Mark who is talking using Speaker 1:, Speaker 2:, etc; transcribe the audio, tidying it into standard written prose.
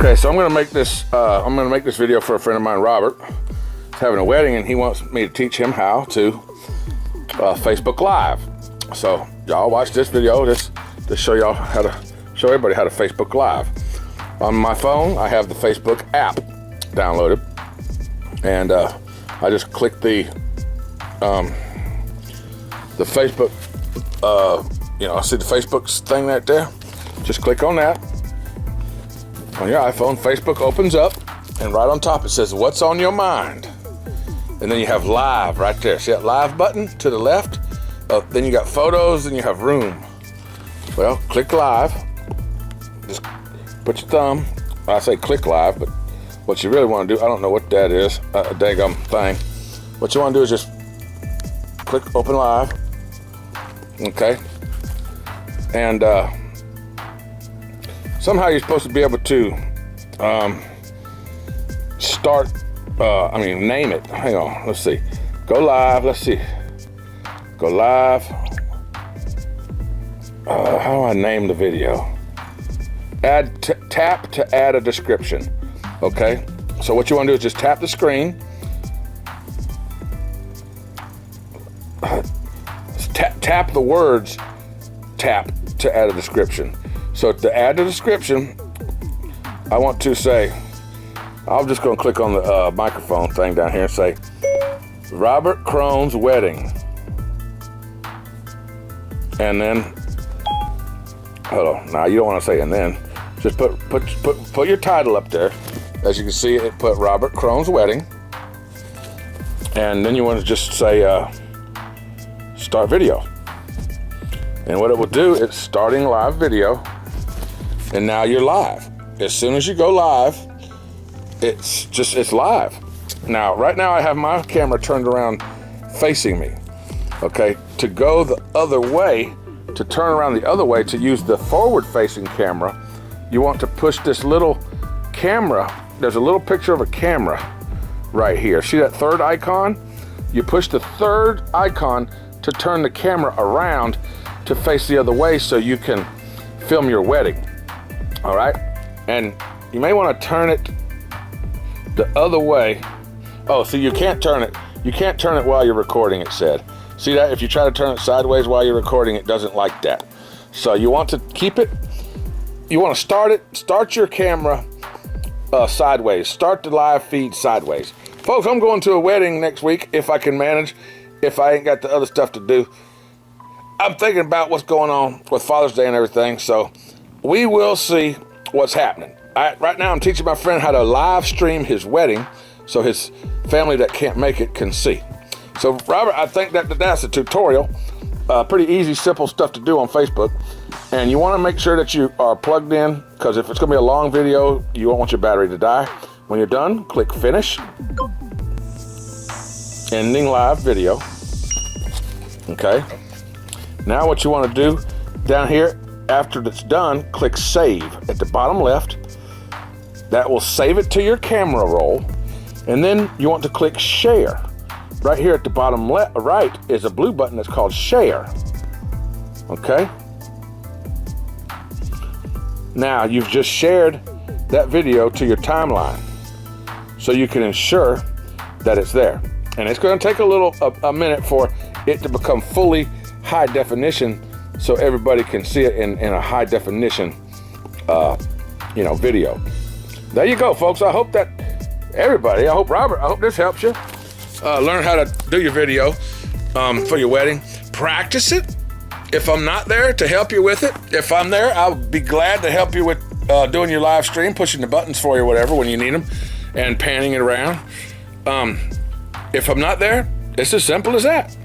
Speaker 1: Okay, so I'm gonna make this video for a friend of mine, Robert. He's having a wedding and he wants me to teach him how to Facebook Live. So y'all watch this video, just to show y'all how to show everybody how to Facebook Live. On my phone, I have the Facebook app downloaded, and I just click the Facebook, I see the Facebook thing right there. Just click on that. On your iPhone, Facebook opens up, and right on top it says, "What's on your mind?" And then you have live right there. See that live button to the left? Then you got photos, and you have room. Well, click live. Just put your thumb. I say click live, but what you really want to do, I don't know what that is, a daggum thing. What you want to do is just click open live. Okay. And somehow you're supposed to be able to name it. Hang on, let's see. Go live, let's see. Go live. How do I name the video? Tap to add a description. Okay, so what you want to do is just tap the screen. Tap the words, tap to add a description. So to add the description, I want to say, I'm just going to click on the microphone thing down here and say, Robert Crone's wedding. And then, hold on, now you don't want to say and then. Just put your title up there. As you can see, it put Robert Crone's wedding. And then you want to just say, start video. And what it will do, it's starting live video. And now you're live. As soon as you go live, it's live. Now, right now I have my camera turned around facing me. Okay, to go the other way, to turn around the other way, to use the forward facing camera, you want to push this little camera. There's a little picture of a camera right here. See that third icon? You push the third icon to turn the camera around to face the other way so you can film your wedding. All right, and you may want to turn it the other way. Oh, so you can't turn it. You can't turn it while you're recording, it said. See that? If you try to turn it sideways while you're recording, it doesn't like that. So you want to keep it. You want to start your camera sideways. Start the live feed sideways. Folks, I'm going to a wedding next week if I can manage, if I ain't got the other stuff to do. I'm thinking about what's going on with Father's Day and everything, so we will see what's happening. Right now I'm teaching my friend how to live stream his wedding so his family that can't make it can see. So Robert, I think that's a tutorial. Pretty easy, simple stuff to do on Facebook. And you want to make sure that you are plugged in, because if it's going to be a long video, you won't want your battery to die. When you're done, click finish. Ending live video. Okay. Now what you want to do down here, after it's done, click save at the bottom left. That will save it to your camera roll. And then you want to click share. Right here at the bottom right is a blue button that's called share. Okay. Now you've just shared that video to your timeline, so you can ensure that it's there. And it's going to take a minute for it to become fully high definition, so everybody can see it in a high definition, video. There you go, folks. I hope that everybody, I hope this helps you learn how to do your video for your wedding. Practice it. If I'm not there to help you with it, if I'm there, I'll be glad to help you with doing your live stream, pushing the buttons for you, or whatever, when you need them, and panning it around. If I'm not there, it's as simple as that.